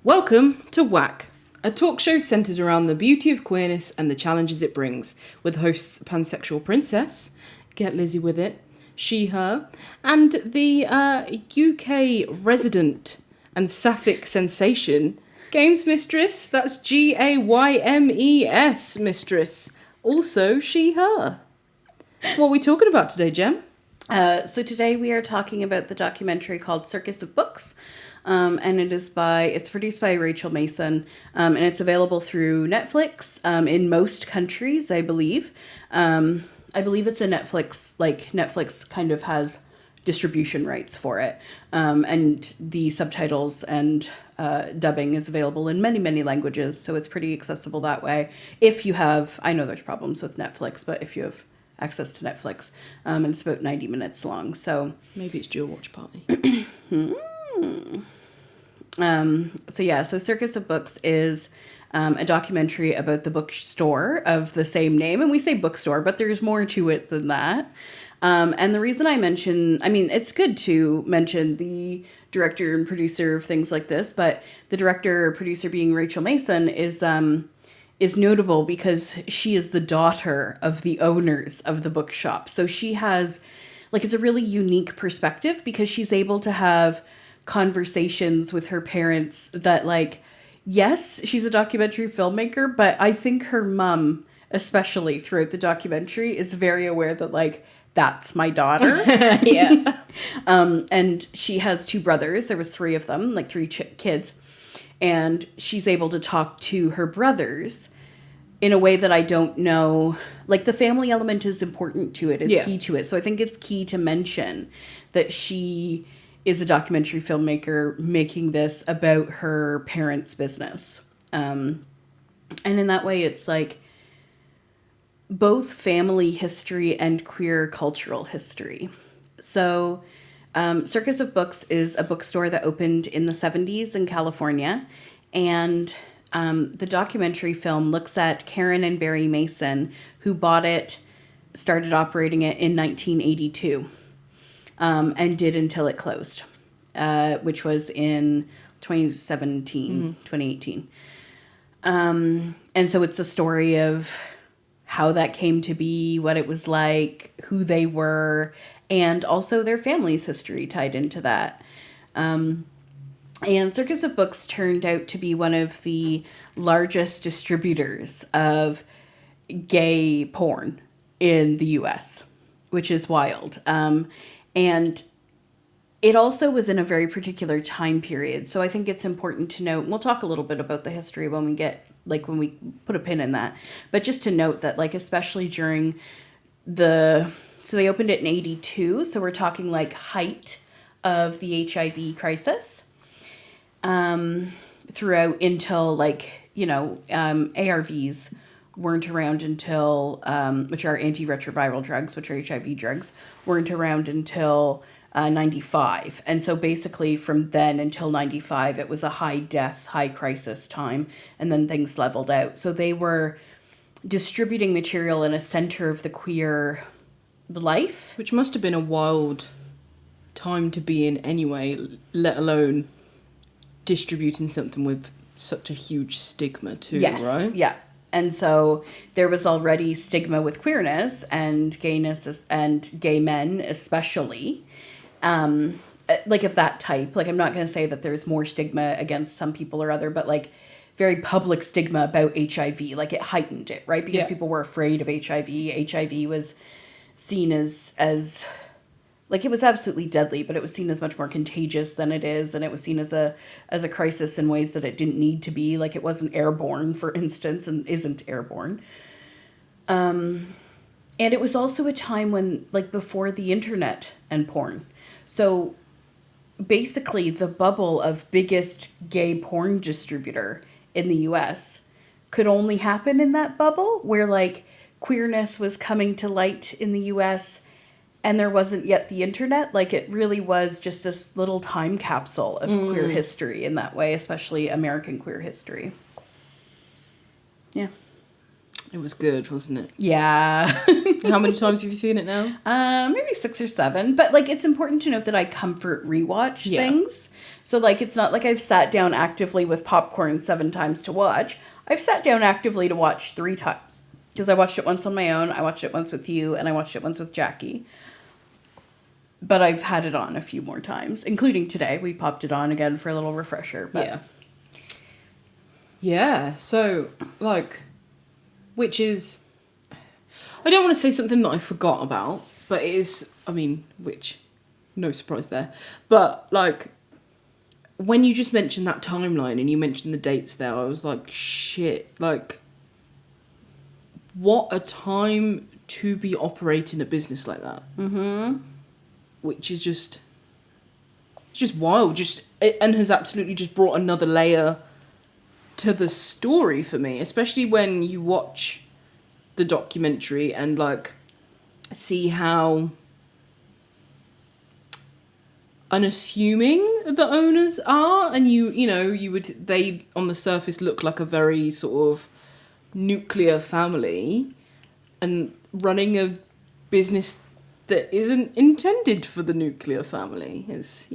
Welcome to WHAQ, a talk show centred around the beauty of queerness and the challenges it brings, with hosts Pansexual Princess, get Lizzie with it, she, her, and the UK resident and sapphic sensation, Games Mistress, that's Gaymes Mistress, also she, her. What are we talking about today, Gem? So today we are talking about the documentary called Circus of Books, and it's produced by Rachel Mason, and it's available through Netflix in most countries, I believe. I believe it's a Netflix kind of has distribution rights for it, and the subtitles and dubbing is available in many, many languages, so it's pretty accessible that way. If you have, I know there's problems with Netflix, but if you have access to Netflix, and it's about 90 minutes long, so Maybe it's dual watch party. So Circus of Books is a documentary about the bookstore of the same name, and we say bookstore, but there's more to it than that. And the reason it's good to mention the director and producer of things like this, but the director or producer being Rachel Mason is notable because she is the daughter of the owners of the bookshop. So she has, it's a really unique perspective because she's able to have conversations with her parents that, yes, she's a documentary filmmaker, but I think her mom, especially throughout the documentary, is very aware that, that's my daughter. Yeah. And she has two brothers. There was three of them, three kids. And she's able to talk to her brothers in a way that I don't know. The family element is important to it, is key to it. So I think it's key to mention that she is a documentary filmmaker making this about her parents' business. And in that way, it's both family history and queer cultural history. So Circus of Books is a bookstore that opened in the 70s in California. And the documentary film looks at Karen and Barry Mason, who bought it, started operating it in 1982, and did until it closed, which was in 2018. And so it's a story of how that came to be, what it was like, who they were, and also their family's history tied into that. And Circus of Books turned out to be one of the largest distributors of gay porn in the US, which is wild. And it also was in a very particular time period. So I think it's important to note, we'll talk a little bit about the history when we get, when we put a pin in that. But just to note that, especially during so they opened it in 82. So we're talking height of the HIV crisis. Throughout until ARVs weren't around until, which are antiretroviral drugs, which are HIV drugs, weren't around until 95. And so basically from then until 95, it was a high death, high crisis time, and then things leveled out. So they were distributing material in a center of the queer life. Which must have been a wild time to be in anyway, let alone distributing something with such a huge stigma too, yes, right? Yeah. And so there was already stigma with queerness and gayness and gay men especially, of that type. I'm not going to say that there's more stigma against some people or other, but very public stigma about HIV. It heightened it, right? Because people were afraid of HIV. HIV was seen as it was absolutely deadly, but it was seen as much more contagious than it is, and it was seen as a crisis in ways that it didn't need to be. It wasn't airborne, for instance, and isn't airborne. And it was also a time when, before the internet and porn. So basically, the bubble of biggest gay porn distributor in the U.S. could only happen in that bubble, where, queerness was coming to light in the U.S., and there wasn't yet the internet. It really was just this little time capsule of queer history in that way, especially American queer history. Yeah. It was good, wasn't it? Yeah. How many times have you seen it now? Maybe 6 or 7. But, like, it's important to note that I comfort rewatch things. So, like, it's not like I've sat down actively with popcorn 7 times to watch. I've sat down actively to watch 3 times. Because I watched it once on my own, I watched it once with you, and I watched it once with Jackie. But I've had it on a few more times, including today. We popped it on again for a little refresher. But. Yeah. Yeah, so, like, which is, I don't want to say something that I forgot about, but it is, I mean, which, no surprise there. But, like, when you just mentioned that timeline and you mentioned the dates there, I was like, shit, like, what a time to be operating a business like that. Mm-hmm. Which is just, it's just wild, and has absolutely just brought another layer to the story for me, especially when you watch the documentary and, like, see how unassuming the owners are, and they on the surface look like a very sort of nuclear family and running a business that isn't intended for the nuclear family. It's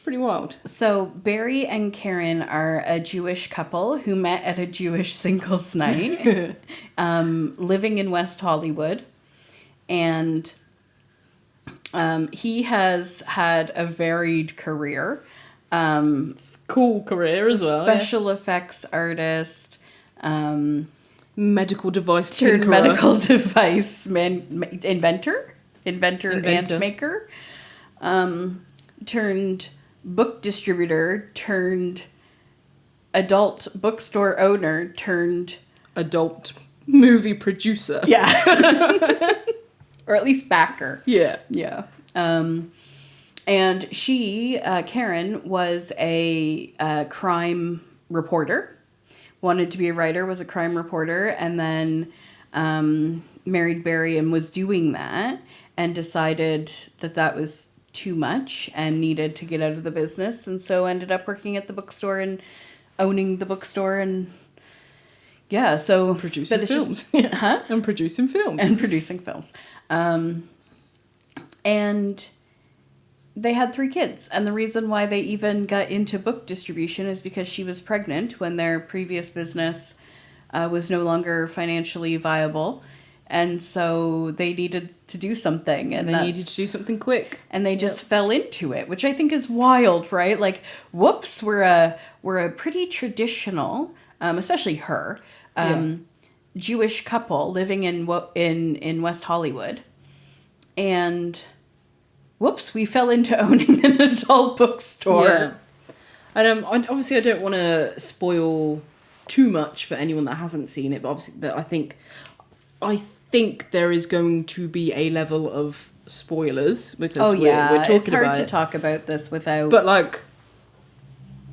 pretty wild. So Barry and Karen are a Jewish couple who met at a Jewish singles night, living in West Hollywood. And he has had a varied career. Cool career as well. Special effects artist. Medical device Turned tinkerer. medical device inventor and maker. Turned book distributor, turned adult bookstore owner, turned adult movie producer. Yeah. Or at least backer. Yeah. Yeah. And she, Karen, was a crime reporter. Wanted to be a writer, was a crime reporter, and then married Barry and was doing that and decided that was too much and needed to get out of the business, and so ended up working at the bookstore and owning the bookstore, and producing films. And producing films. And they had 3 kids, and the reason why they even got into book distribution is because she was pregnant when their previous business was no longer financially viable. And so they needed to do something. And they needed to do something quick. And they just fell into it, which I think is wild, right? Like, whoops, we're a pretty traditional, especially her, Jewish couple living in West Hollywood. And whoops, we fell into owning an adult bookstore. Yeah. And obviously I don't want to spoil too much for anyone that hasn't seen it, but obviously I think there is going to be a level of spoilers because we're talking about it. It's hard to talk about this without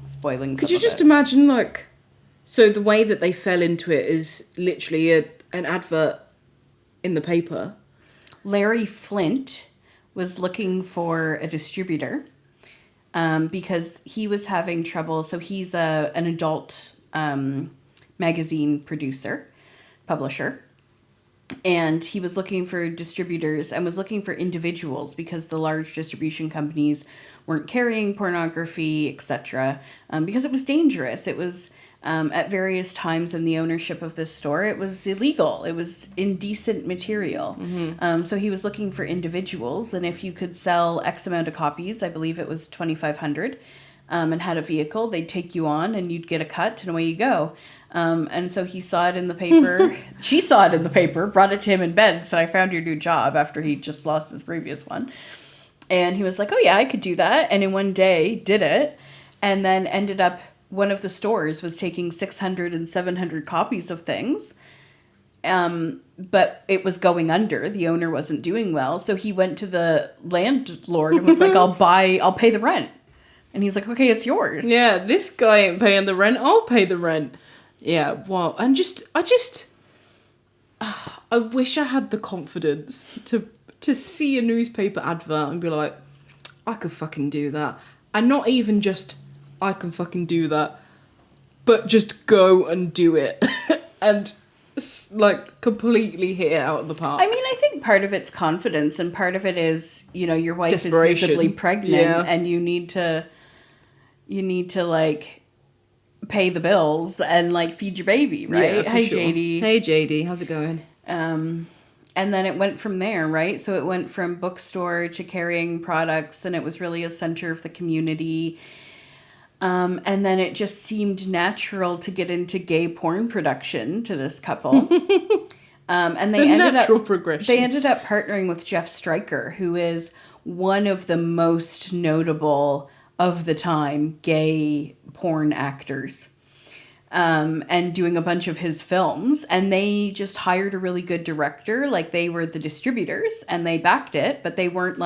spoiling. Could you just imagine, so the way that they fell into it is literally an advert in the paper. Larry Flint was looking for a distributor because he was having trouble. So he's an adult magazine publisher. And he was looking for distributors and was looking for individuals because the large distribution companies weren't carrying pornography, etc. Because it was dangerous. It was, at various times in the ownership of this store, it was illegal. It was indecent material. Mm-hmm. So he was looking for individuals. And if you could sell X amount of copies, I believe it was 2,500, and had a vehicle, they'd take you on and you'd get a cut and away you go. And so he saw it in the paper. She saw it in the paper, brought it to him in bed, and said, I found your new job after he just lost his previous one. And he was like, oh yeah, I could do that. And in one day did it. And then ended up, one of the stores was taking 600 and 700 copies of things. But it was going under. The owner wasn't doing well. So he went to the landlord and was like, I'll pay the rent. And he's like, okay, it's yours. Yeah, this guy ain't paying the rent. I'll pay the rent. Yeah, wow. And I wish I had the confidence to see a newspaper advert and be like, I could fucking do that. And not even just, I can fucking do that, but just go and do it. and like completely hit it out of the park. I mean, I think part of it's confidence, and part of it is, you know, your wife is Desperation. visibly pregnant, and you need to like pay the bills and like feed your baby, right? Yeah, for Hi, sure. JD. Hey, JD, how's it going? And then it went from there, right? So it went from bookstore to carrying products, and it was really a center of the community. And then it just seemed natural to get into gay porn production to this couple. And they ended up partnering with Jeff Stryker, who is one of the most notable of the time gay porn actors. And doing a bunch of his films, and they just hired a really good director. Like, they were the distributors and they backed it, but they weren't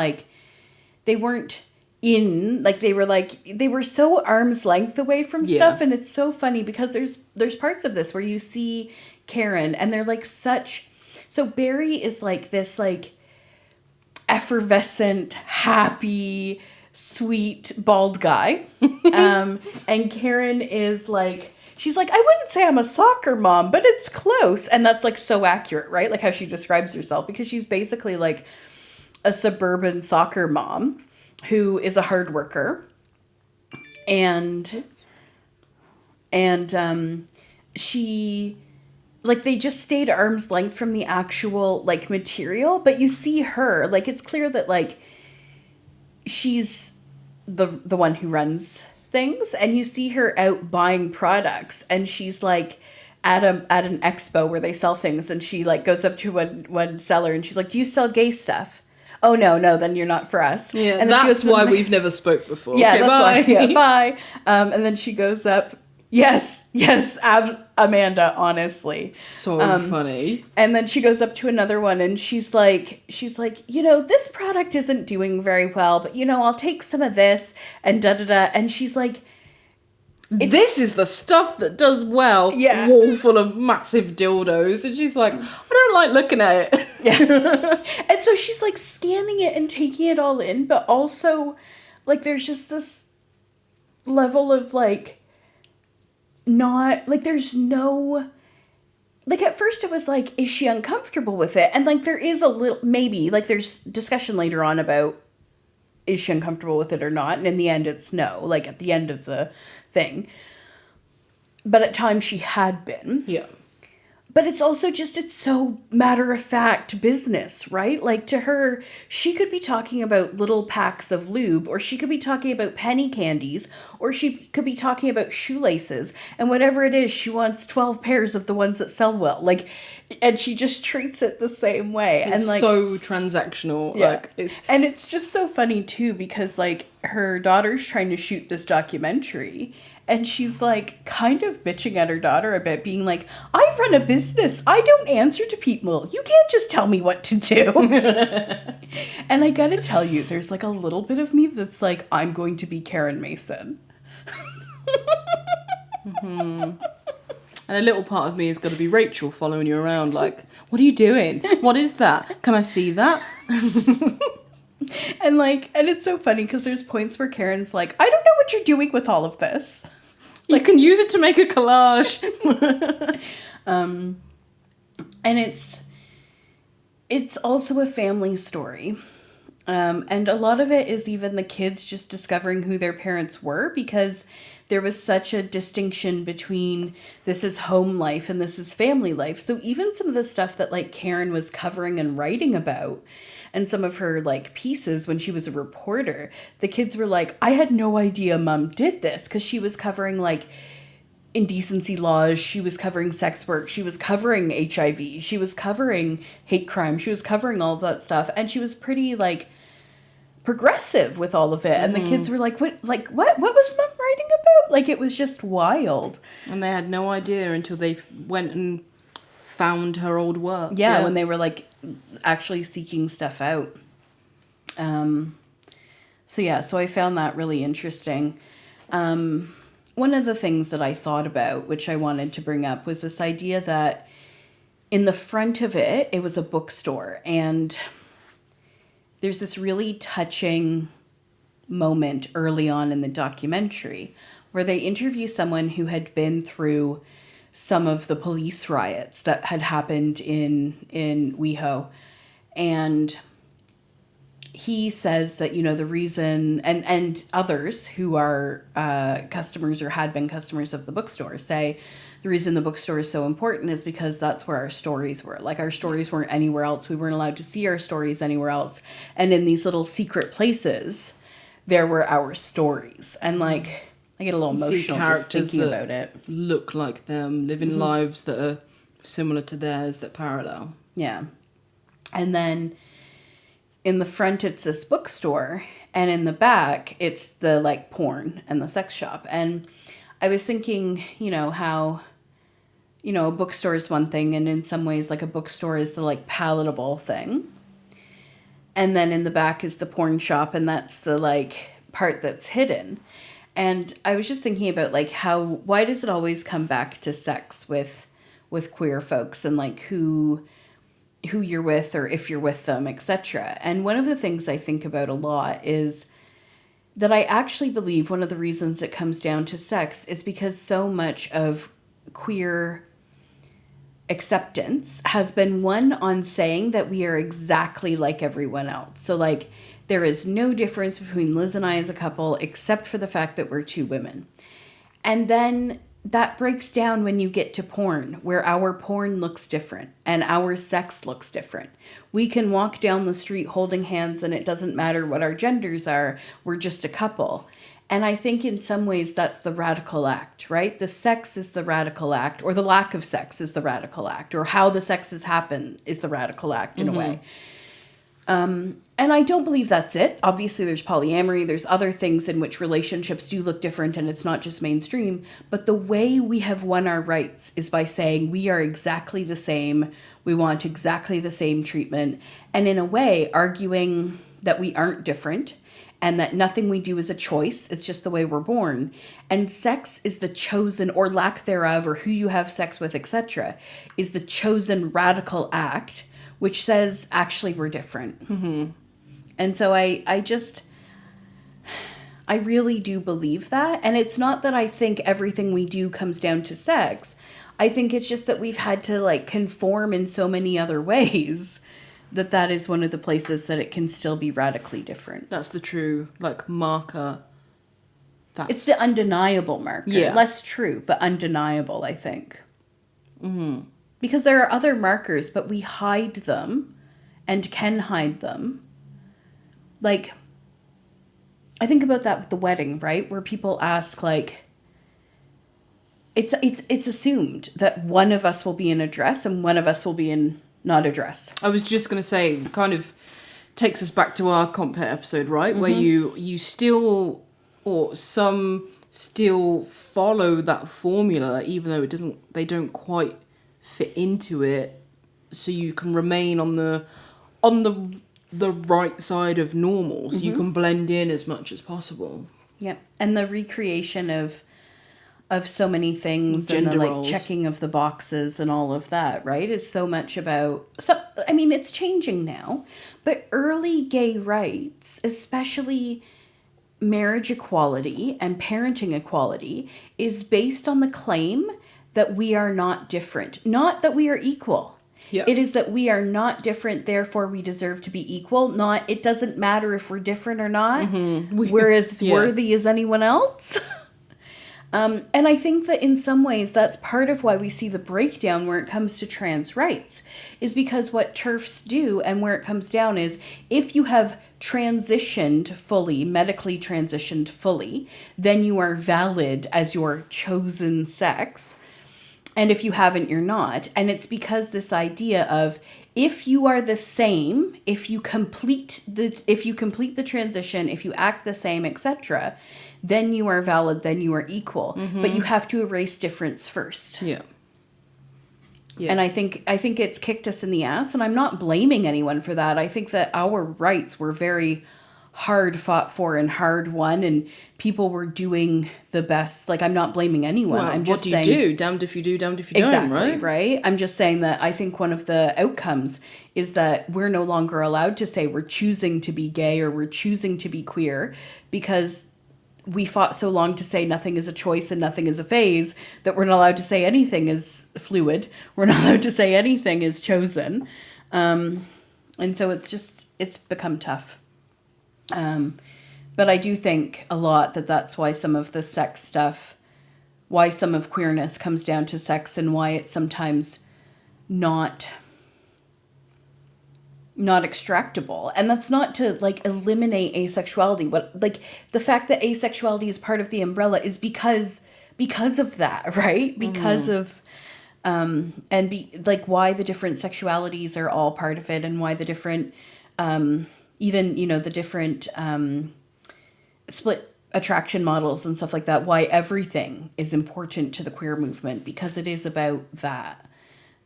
in, like, they were so arm's length away from stuff. And it's so funny because there's parts of this where you see Karen, and they're like so Barry is like this like effervescent, happy, sweet, bald guy. And Karen is like, she's like, I wouldn't say I'm a soccer mom, but it's close. And that's like so accurate, right? Like how she describes herself, because she's basically like a suburban soccer mom who is a hard worker. And she, like, they just stayed arm's length from the actual like material, but you see her, like, it's clear that like she's the one who runs things, and you see her out buying products, and she's like at an expo where they sell things, and she like goes up to one seller and she's like, do you sell gay stuff? Oh no, then you're not for us. Yeah, and then that's why we've never spoke before. Yeah, okay, that's bye. why. Yeah, bye. And then she goes up. Yes, Amanda, honestly. So funny. And then she goes up to another one, and she's like, you know, this product isn't doing very well, but you know, I'll take some of this and da-da-da. And she's like, this is the stuff that does well. Yeah. Wall full of massive dildos. And she's like, I don't like looking at it. Yeah. And so she's like scanning it and taking it all in, but also like there's just this level of like, not like there's no, like at first it was like, is she uncomfortable with it? And like there is a little, maybe like there's discussion later on about is she uncomfortable with it or not, and in the end it's no, like at the end of the thing. But at times she had been. Yeah. But it's also just, it's so matter-of-fact business, right? Like, to her, she could be talking about little packs of lube, or she could be talking about penny candies, or she could be talking about shoelaces, and whatever it is, she wants 12 pairs of the ones that sell well. Like, and she just treats it the same way. It's and like, so transactional. Yeah. Like, and it's just so funny, too, because, like, her daughter's trying to shoot this documentary, and she's, like, kind of bitching at her daughter a bit, being like, I run a business. I don't answer to people. You can't just tell me what to do. And I gotta tell you, there's, like, a little bit of me that's like, I'm going to be Karen Mason. And a little part of me is going to be Rachel following you around like, what are you doing? What is that? Can I see that? And like, and it's so funny because there's points where Karen's like, I don't know what you're doing with all of this. You can use it to make a collage. And it's also a family story. And a lot of it is even the kids just discovering who their parents were, because there was such a distinction between this is home life and this is family life. So even some of the stuff that like Karen was covering and writing about, and some of her like pieces when she was a reporter, the kids were like, I had no idea Mom did this, because she was covering like indecency laws, she was covering sex work, she was covering HIV, she was covering hate crime, she was covering all of that stuff, and she was pretty like progressive with all of it. And the kids were like, what was Mom writing about? Like, it was just wild. And they had no idea until they went and found her old work. Yeah, when they were like actually seeking stuff out. So I found that really interesting. One of the things that I thought about, which I wanted to bring up, was this idea that in the front of it, it was a bookstore, and there's this really touching moment early on in the documentary where they interview someone who had been through some of the police riots that had happened in WeHo. And he says that, the reason, and others who are customers or had been customers of the bookstore say the reason the bookstore is so important is because that's where our stories were. Like, our stories weren't anywhere else. We weren't allowed to see our stories anywhere else. And in these little secret places, there were our stories. And, like, I get a little emotional just thinking about it. Look like them, living lives that are similar to theirs, that parallel. Yeah. And then in the front, it's this bookstore. And in the back, it's the, like, porn and the sex shop. And I was thinking, how... a bookstore is one thing, and in some ways, like, a bookstore is the, like, palatable thing. And then in the back is the porn shop, and that's the, like, part that's hidden. And I was just thinking about, like, why does it always come back to sex with queer folks, and, like, who you're with, or if you're with them, etc. And one of the things I think about a lot is that I actually believe one of the reasons it comes down to sex is because so much of queer acceptance has been won on saying that we are exactly like everyone else. So, like, there is no difference between Liz and I as a couple except for the fact that we're two women. And then that breaks down when you get to porn, where our porn looks different and our sex looks different. We can walk down the street holding hands and it doesn't matter what our genders are. We're just a couple. And I think in some ways that's the radical act, right? The sex is the radical act, or the lack of sex is the radical act, or how the sexes happen is the radical act in a way. And I don't believe that's it. Obviously, there's polyamory. There's other things in which relationships do look different, and it's not just mainstream. But the way we have won our rights is by saying we are exactly the same. We want exactly the same treatment. And in a way, arguing that we aren't different, and that nothing we do is a choice. It's just the way we're born. And sex is the chosen, or lack thereof, or who you have sex with, etc., is the chosen radical act, which says, actually, we're different. Mm-hmm. And so I really do believe that. And it's not that I think everything we do comes down to sex. I think it's just that we've had to, like, conform in so many other ways that is one of the places that it can still be radically different. That's the true, like, marker. It's the undeniable marker. Yeah. Less true, but undeniable, I think. Mm-hmm. Because there are other markers, but we hide them and can hide them. Like, I think about that with the wedding, right? Where people ask, like, it's assumed that one of us will be in a dress and one of us will be in not a dress. I was just going to say, kind of takes us back to our compare episode, right? Mm-hmm. Where you still, or some still follow that formula, even though they don't quite fit into it, so you can remain on the right side of normal, so you can blend in as much as possible. Yeah, and the recreation of so many things, gender and the, like, roles, checking of the boxes and all of that, right, is so much about... So, I mean, it's changing now, but early gay rights, especially marriage equality and parenting equality, is based on the claim that we are not different. Not that we are equal. Yep. It is that we are not different, therefore we deserve to be equal. Not, it doesn't matter if we're different or not. Mm-hmm. We're as worthy as anyone else. And I think that in some ways that's part of why we see the breakdown where it comes to trans rights, is because what TERFs do and where it comes down is, if you have transitioned fully, medically transitioned fully, then you are valid as your chosen sex. And if you haven't, you're not. And it's because this idea of, if you are the same, if you complete the transition, if you act the same, etc., then you are valid, then you are equal. Mm-hmm. But you have to erase difference first. Yeah. Yeah. And I think it's kicked us in the ass, and I'm not blaming anyone for that. I think that our rights were very hard fought for and hard won, and people were doing the best. Like, I'm not blaming anyone. Well, I'm just saying, what do you do? Damned if you do, damned if you don't, right? Right? I'm just saying that I think one of the outcomes is that we're no longer allowed to say we're choosing to be gay or we're choosing to be queer, because we fought so long to say nothing is a choice and nothing is a phase that we're not allowed to say anything is fluid. We're not allowed to say anything is chosen. And so it's become tough. But I do think a lot that that's why some of the sex stuff, why some of queerness comes down to sex, and why it's sometimes not extractable. And that's not to like eliminate asexuality, but like the fact that asexuality is part of the umbrella is because of that, right? Because of like why the different sexualities are all part of it, and why the different even, you know, the different split attraction models and stuff like that, why everything is important to the queer movement, because it is about that.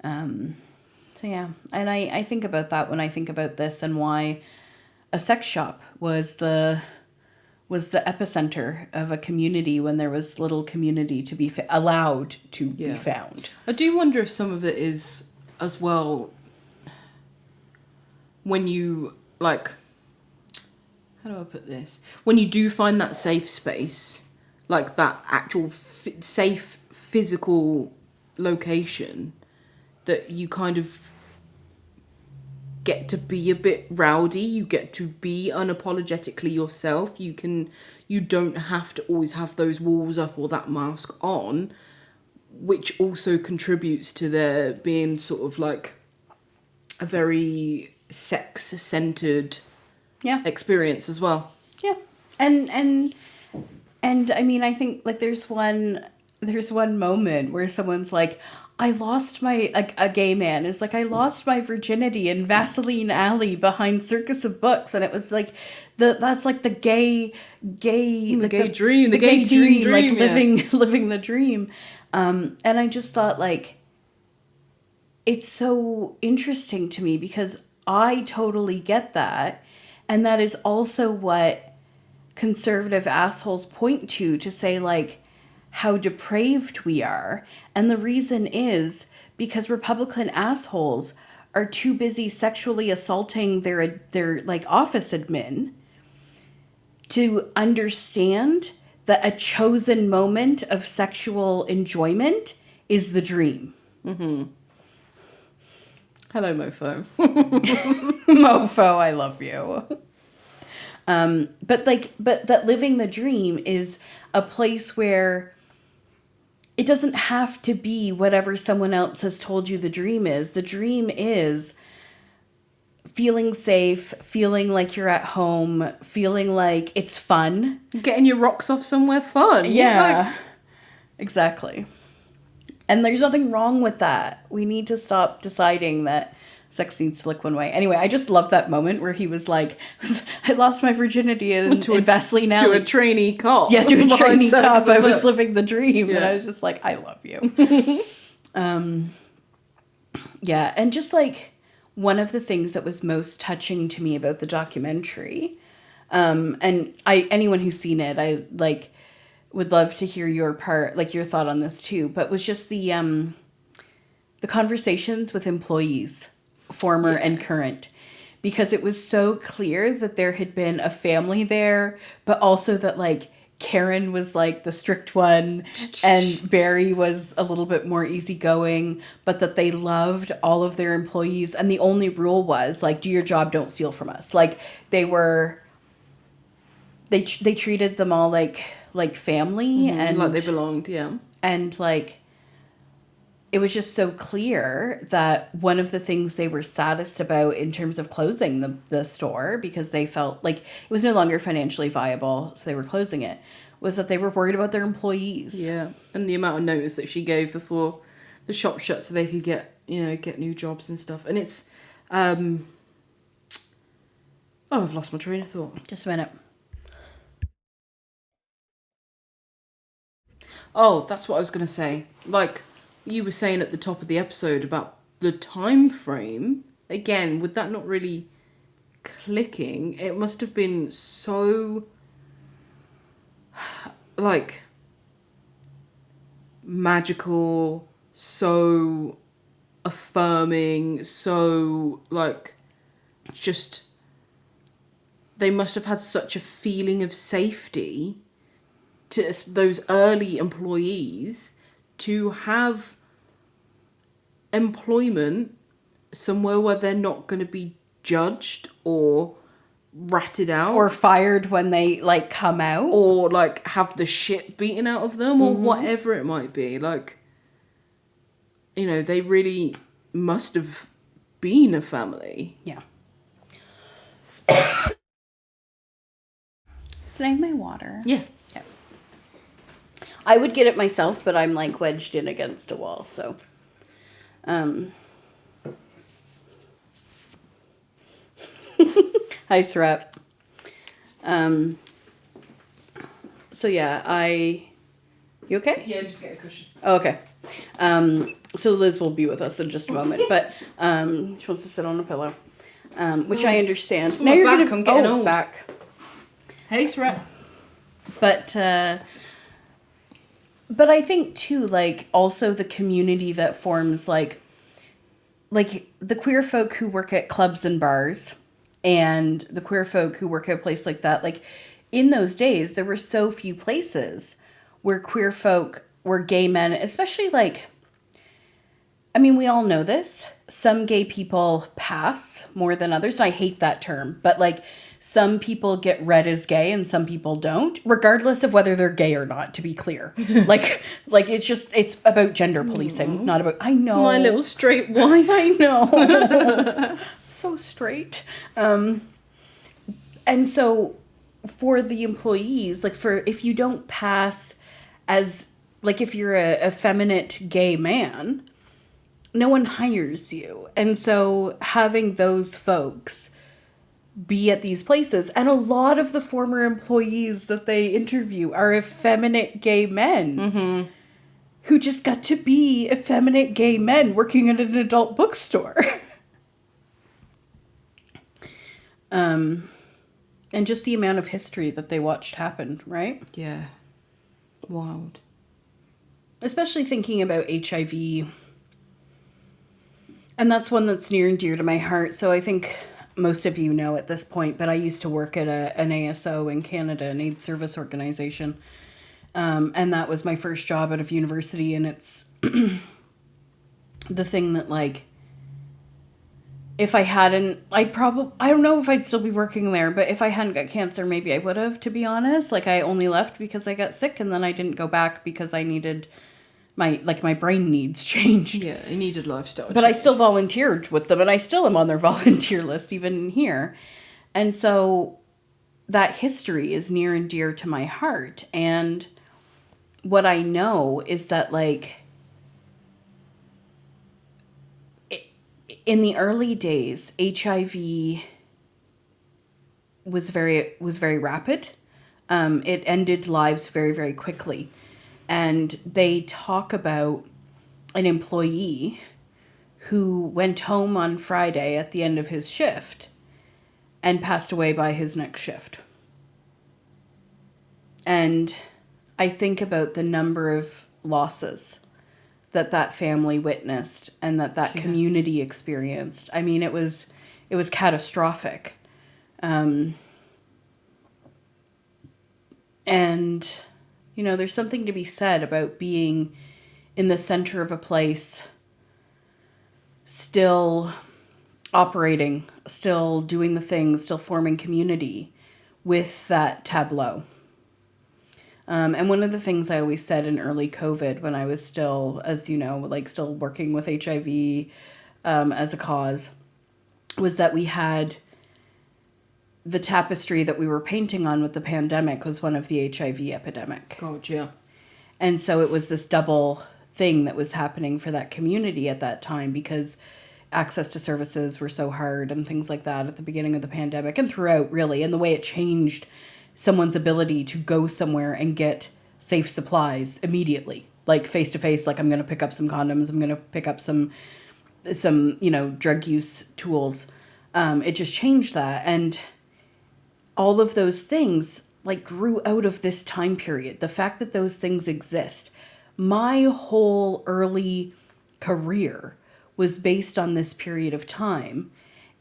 So yeah, and I think about that when I think about this, and why a sex shop was the epicenter of a community when there was little community to be allowed to be found. I do wonder if some of it is as well when you, like, how do I put this? When you do find that safe space, like that actual safe physical location, that you kind of get to be a bit rowdy, you get to be unapologetically yourself. You don't have to always have those walls up or that mask on, which also contributes to there being sort of like a very sex-centered experience as well. Yeah. And I mean, I think like there's one moment where someone's like, I lost a gay man is like, I lost my virginity in Vaseline Alley behind Circus of Books. And it was like, that's like the gay dream, like the gay teen dream, like living the dream. And I just thought, like, it's so interesting to me because I totally get that. And that is also what conservative assholes point to say, like, how depraved we are. And the reason is because Republican assholes are too busy sexually assaulting their like office admin to understand that a chosen moment of sexual enjoyment is the dream. Mm-hmm. Hello, Mofo. Mofo, I love you. But that living the dream is a place where it doesn't have to be whatever someone else has told you the dream is. The dream is feeling safe, feeling like you're at home, feeling like it's fun. Getting your rocks off somewhere fun. Yeah, exactly. And there's nothing wrong with that. We need to stop deciding that sex needs to look one way. Anyway, I just love that moment where he was like, I lost my virginity in Vaseline Alley. To a trainee cop. Yeah, to a trainee cop. I was living the dream. Yeah. And I was just like, I love you. Yeah, and just like one of the things that was most touching to me about the documentary, and anyone who's seen it, I like would love to hear your thought on this too, but was just the conversations with employees, former and current, because it was so clear that there had been a family there, but also that like Karen was like the strict one and Barry was a little bit more easygoing, but that they loved all of their employees. And the only rule was like, do your job, don't steal from us. Like they treated them all like family, and like they belonged. Yeah. And like, it was just so clear that one of the things they were saddest about in terms of closing the store, because they felt like it was no longer financially viable, so they were closing it, was that they were worried about their employees. Yeah, and the amount of notice that she gave before the shop shut so they could get new jobs and stuff. And it's, I've lost my train of thought. Just a minute. Oh, that's what I was going to say. Like, you were saying at the top of the episode about the time frame, again, with that not really clicking, it must have been so like magical, so affirming, so like just they must have had such a feeling of safety to those early employees to have employment somewhere where they're not going to be judged or ratted out or fired when they like come out, or like have the shit beaten out of them, or whatever it might be. Like, you know, they really must have been a family. Yeah. Can I have my water? Yeah. Yeah. I would get it myself, but I'm like wedged in against a wall, so Hi, Srep. So yeah, you okay? Yeah, just get a cushion. Oh, okay. So Liz will be with us in just a moment, but she wants to sit on a pillow, which I understand. It's now you're back. I'm getting old. Back. Hey, Srep. But I think too, like, also the community that forms, like the queer folk who work at clubs and bars, and the queer folk who work at a place like that. Like, in those days, there were so few places where queer folk, where gay men, especially like, I mean, we all know this. Some gay people pass more than others. And I hate that term, but like, some people get read as gay and some people don't, regardless of whether they're gay or not, to be clear. like it's about gender policing, not about, I know. My little straight wife. I know. So straight. And so for the employees, like, if you don't pass as, like, if you're a effeminate gay man, no one hires you. And so having those folks be at these places, and a lot of the former employees that they interview are effeminate gay men who just got to be effeminate gay men working at an adult bookstore. And just the amount of history that they watched happen, right? Yeah. Wild. Especially thinking about HIV. And that's one that's near and dear to my heart. So I think most of you know at this point, but I used to work at an ASO in Canada, an AIDS service organization. And that was my first job out of university. And it's the thing that, like, if I hadn't, I don't know if I'd still be working there, but if I hadn't got cancer, maybe I would have, to be honest. Like, I only left because I got sick, and then I didn't go back because I needed my brain needs changed. Yeah, I needed lifestyle But I still volunteered with them, and I still am on their volunteer list, even here. And so that history is near and dear to my heart. And what I know is that, like, in the early days, HIV was very rapid. It ended lives very, very quickly. And they talk about an employee who went home on Friday at the end of his shift and passed away by his next shift. And I think about the number of losses that family witnessed and that community experienced. I mean, it was catastrophic. And, you know, there's something to be said about being in the center of a place, still operating, still doing the things, still forming community with that tableau. And one of the things I always said in early COVID, when I was still, as you know, like, still working with HIV as a cause, was that we had the tapestry that we were painting on with the pandemic was one of the HIV epidemic. God, yeah. And so it was this double thing that was happening for that community at that time, because access to services were so hard and things like that at the beginning of the pandemic and throughout, really, and the way it changed someone's ability to go somewhere and get safe supplies immediately, like face to face, like, I'm going to pick up some condoms, I'm going to pick up some, you know, drug use tools. It just changed that. And all of those things, like, grew out of this time period. The fact that those things exist. My whole early career was based on this period of time.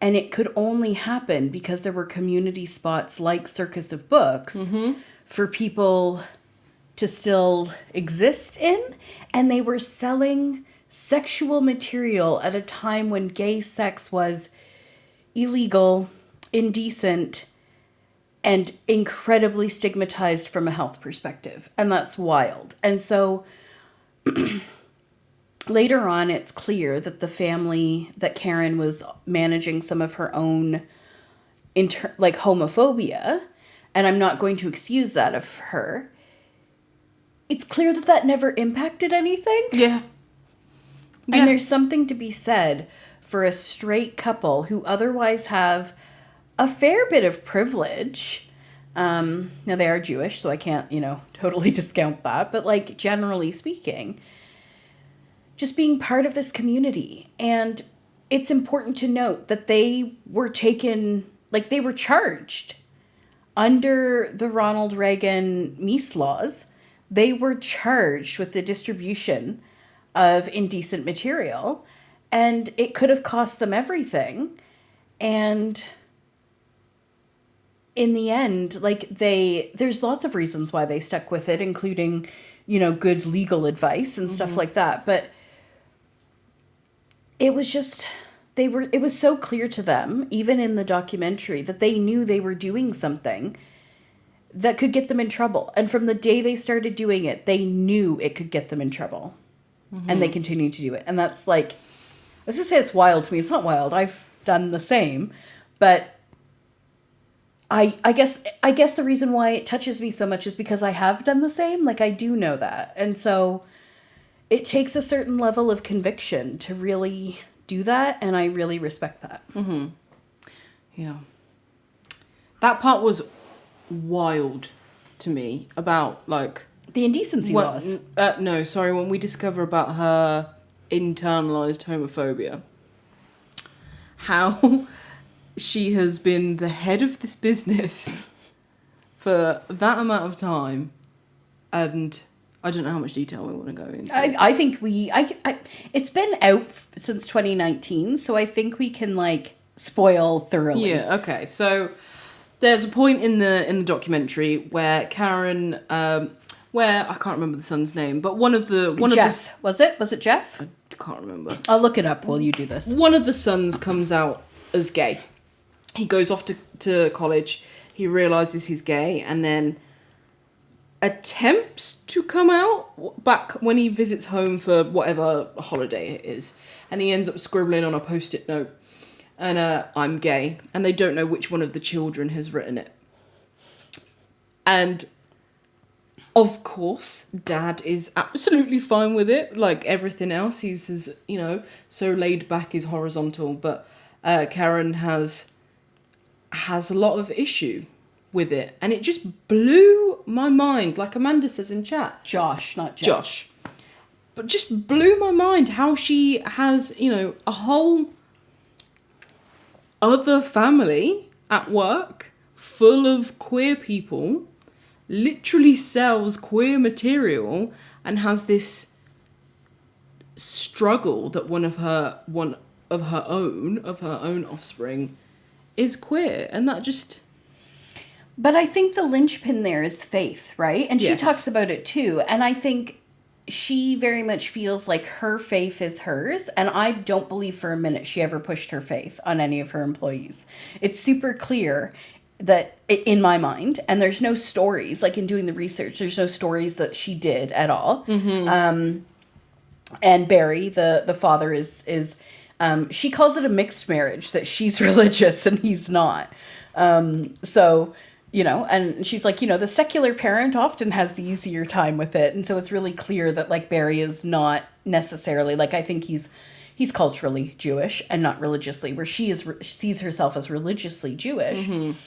And it could only happen because there were community spots like Circus of Books for people to still exist in, and they were selling sexual material at a time when gay sex was illegal, indecent, and incredibly stigmatized from a health perspective. And that's wild. And so later on, it's clear that the family, that Karen was managing some of her own homophobia, and I'm not going to excuse that of her. It's clear that that never impacted anything. Yeah. And there's something to be said for a straight couple who otherwise have a fair bit of privilege. Now, they are Jewish, so I can't, totally discount that. But, like, generally speaking, just being part of this community. And it's important to note that they were they were charged under the Ronald Reagan Meese laws. They were charged with the distribution of indecent material, and it could have cost them everything. And in the end, there's lots of reasons why they stuck with it, including, good legal advice and stuff like that. But it was just, it was so clear to them, even in the documentary, that they knew they were doing something that could get them in trouble. And from the day they started doing it, they knew it could get them in trouble. And they continued to do it. And that's I was going to say it's wild to me. It's not wild. I've done the same. But I guess the reason why it touches me so much is because I have done the same. I do know that. And so it takes a certain level of conviction to really do that. And I really respect that. Mm-hmm. Yeah. That part was wild to me about, the indecency laws. No, sorry, when we discover about her internalized homophobia. How she has been the head of this business for that amount of time, and I don't know how much detail we want to go into. I think it's been out since 2019, so I think we can spoil thoroughly. Yeah, okay. So there's a point in the documentary where Karen, where I can't remember the son's name, but Jeff. Was it Jeff? I can't remember. I'll look it up while you do this. One of the sons comes out as gay. He goes off to college. He realizes he's gay, and then attempts to come out back when he visits home for whatever holiday it is, and he ends up scribbling on a post-it note, and I'm gay, and they don't know which one of the children has written it. And of course, Dad is absolutely fine with it. Like everything else, he's as, so laid back, he's horizontal. But Karen has a lot of issue with it. And it just blew my mind, like Amanda says in chat. Josh, not Jeff. Josh. But just blew my mind how she has, a whole other family at work full of queer people, literally sells queer material, and has this struggle that one of her own offspring is queer, and that just. But I think the linchpin there is faith, right? And she Yes. talks about it too. And I think she very much feels like her faith is hers. And I don't believe for a minute she ever pushed her faith on any of her employees. It's super clear that in my mind, and there's no stories, in doing the research, there's no stories that she did at all. Mm-hmm. And Barry, the father, is she calls it a mixed marriage, that she's religious and he's not. So, and she's like, the secular parent often has the easier time with it. And so it's really clear that Barry is not necessarily, I think he's culturally Jewish and not religiously, where she sees herself as religiously Jewish. Mm-hmm.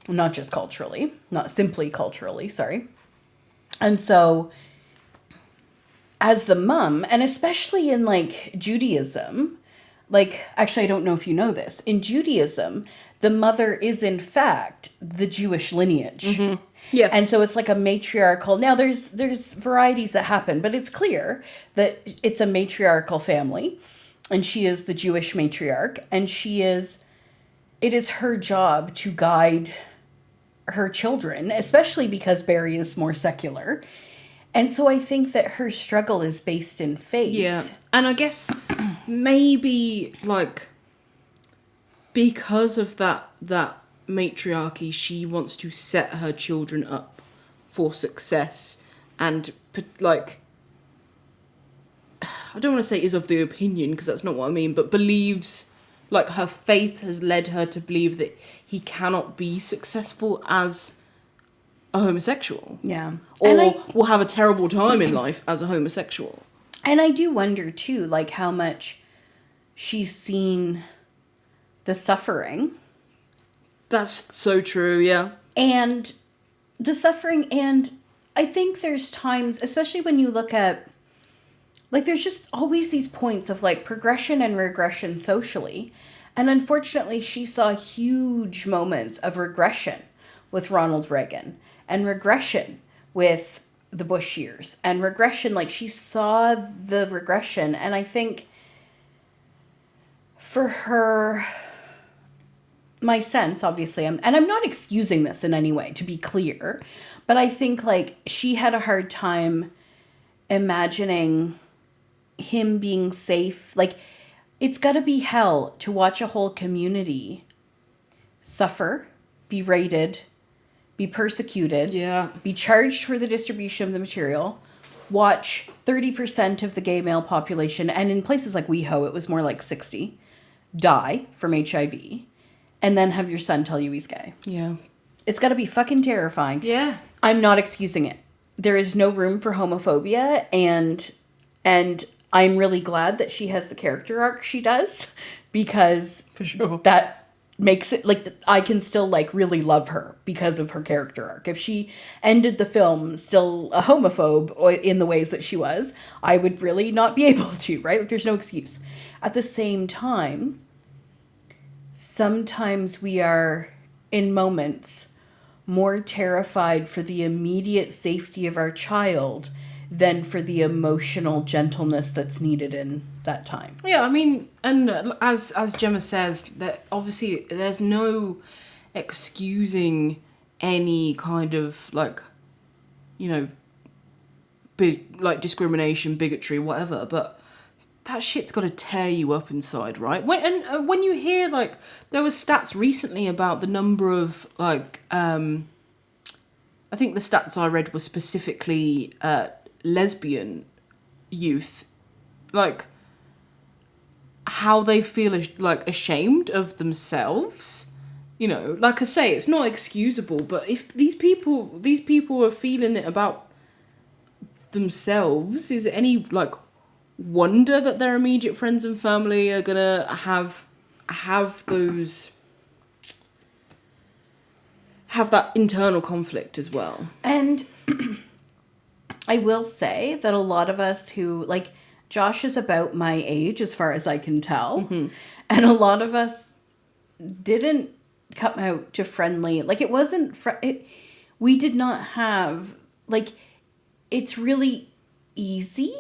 Not just culturally, not simply culturally, sorry. And so as the mom, and especially in Judaism, actually I don't know if you know this, in Judaism, the mother is in fact the Jewish lineage. Mm-hmm. Yeah. And so it's a matriarchal, now there's varieties that happen, but it's clear that it's a matriarchal family, and she is the Jewish matriarch, and it is her job to guide her children, especially because Barry is more secular. And so I think that her struggle is based in faith. Yeah. And I guess maybe, like, because of that matriarchy, she wants to set her children up for success and, like, I don't want to say is of the opinion, because that's not what I mean, but believes, like, her faith has led her to believe that he cannot be successful as a homosexual. Yeah. Or will have a terrible time in life as a homosexual. And I do wonder, too, like, how much she's seen the suffering. That's so true, yeah. And the suffering, and I think there's times, especially when you look at, like, there's just always these points of, like, progression and regression socially. And unfortunately, she saw huge moments of regression with Ronald Reagan and regression with the Bush years and regression. Like, she saw the regression. And I think for her, my sense, obviously, and I'm not excusing this in any way, to be clear, but I think, like, she had a hard time imagining him being safe. Like, it's got to be hell to watch a whole community suffer, be raided, be persecuted, be charged for the distribution of the material, watch 30% of the gay male population, and in places like WeHo, it was more like 60, die from HIV, and then have your son tell you he's gay. Yeah. It's got to be fucking terrifying. Yeah. I'm not excusing it. There is no room for homophobia, and I'm really glad that she has the character arc she does, because for sure that makes it, like, I can still, like, really love her because of her character arc. If she ended the film still a homophobe in the ways that she was, I would really not be able to, right? Like, there's no excuse. At the same time, sometimes we are, in moments, more terrified for the immediate safety of our child than for the emotional gentleness that's needed in that time. Yeah, I mean, and as Gemma says, that obviously there's no excusing any kind of, like, you know, like discrimination, bigotry, whatever, but that shit's got to tear you up inside, right? When you hear, like, there was stats recently about the number of, like, I think the stats I read were specifically lesbian youth, like, how they feel like ashamed of themselves. You know, like I say, it's not excusable, but if these people are feeling it about themselves, is it any, like, wonder that their immediate friends and family are gonna have that internal conflict as well? And I will say that a lot of us who, like, Josh is about my age as far as I can tell, mm-hmm. and a lot of us didn't come out to friendly, like, it wasn't we did not have, like, it's really easy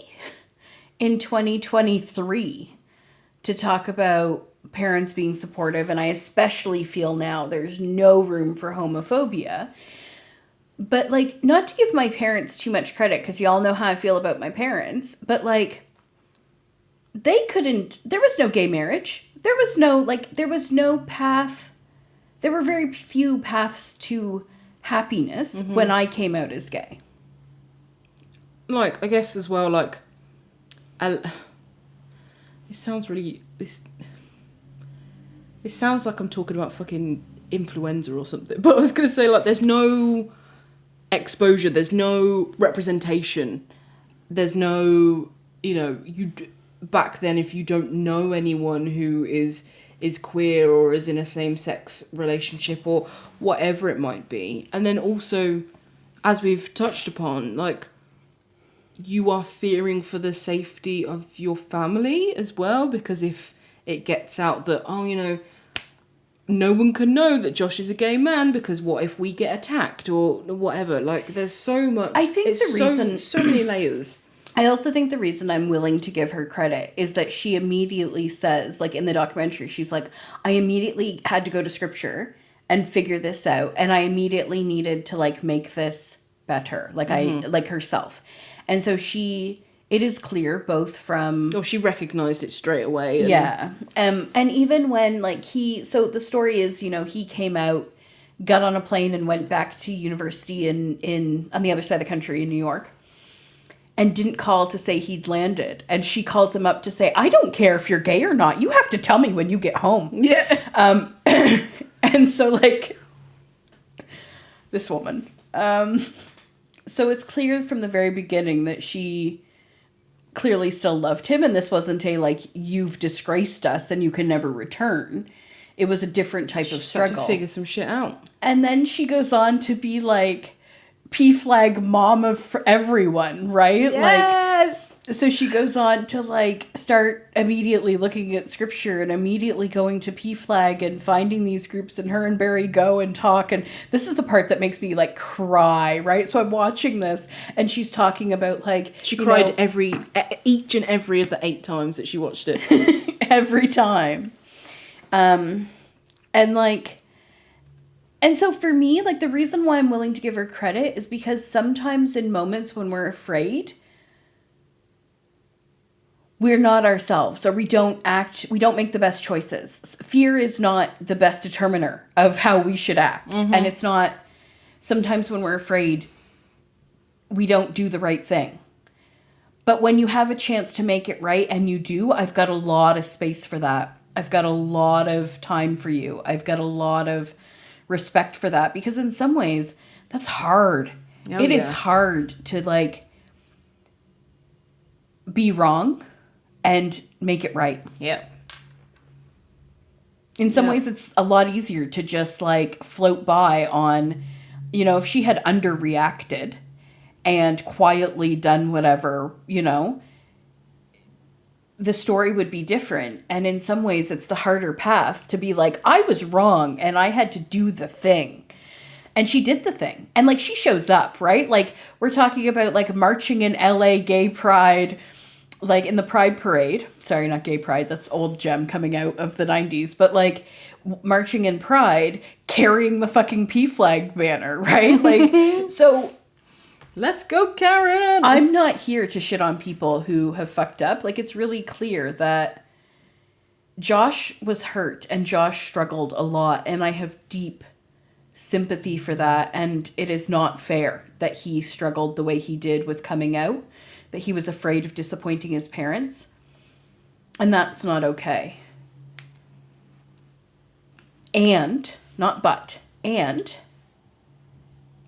in 2023 to talk about parents being supportive, and I especially feel now there's no room for homophobia. But, like, not to give my parents too much credit, because y'all know how I feel about my parents, but, like, there was no gay marriage. There was no path. There were very few paths to happiness mm-hmm. when I came out as gay. Like, I guess as well, like, it sounds really, it sounds like I'm talking about fucking influenza or something, but I was going to say, like, there's no exposure, there's no representation, there's no, you know, back then, if you don't know anyone who is queer or is in a same-sex relationship or whatever it might be, and then also, as we've touched upon, like, you are fearing for the safety of your family as well, because if it gets out that, oh, you know, no one can know that Josh is a gay man, because what if we get attacked or whatever? Like, there's so much. I think so many layers. I also think the reason I'm willing to give her credit is that she immediately says, like, in the documentary, she's like, I immediately had to go to scripture and figure this out, and I immediately needed to, like, make this better. Like I like herself. And so it is clear both from... Oh, she recognized it straight away. And... Yeah. And even when like so the story is, he came out, got on a plane and went back to university in on the other side of the country in New York, and didn't call to say he'd landed. And she calls him up to say, I don't care if you're gay or not. You have to tell me when you get home. Yeah. And so like this woman. So it's clear from the very beginning that she clearly still loved him. And this wasn't a like, you've disgraced us and you can never return. It was a different type of struggle. To figure some shit out. And then she goes on to be like PFLAG mom of everyone, right? Yes. Like, so she goes on to like start immediately looking at scripture and immediately going to PFLAG and finding these groups, and her and Barry go and talk. And this is the part that makes me like cry, right? So I'm watching this and she's talking about like... She cried each and every of the 8 times that she watched it. Every time. And so for me, like the reason why I'm willing to give her credit is because sometimes in moments when we're afraid, we're not ourselves, or we don't make the best choices. Fear is not the best determiner of how we should act. Mm-hmm. And it's not, sometimes when we're afraid, we don't do the right thing. But when you have a chance to make it right and you do, I've got a lot of space for that. I've got a lot of time for you. I've got a lot of respect for that, because in some ways that's hard. It is hard to like be wrong and make it right. Yeah. In some ways it's a lot easier to just like float by on, if she had underreacted and quietly done whatever, the story would be different. And in some ways it's the harder path to be like, I was wrong and I had to do the thing. And she did the thing. And like, she shows up, right? Like, we're talking about like marching in LA gay pride, like in the Pride Parade. Sorry, not gay pride. That's old Gem coming out of the 90s. But like marching in Pride, carrying the fucking PFLAG banner, right? Like, so... Let's go, Karen! I'm not here to shit on people who have fucked up. Like, it's really clear that Josh was hurt and Josh struggled a lot. And I have deep sympathy for that. And it is not fair that he struggled the way he did with coming out. That he was afraid of disappointing his parents. And that's not okay. And, not but, and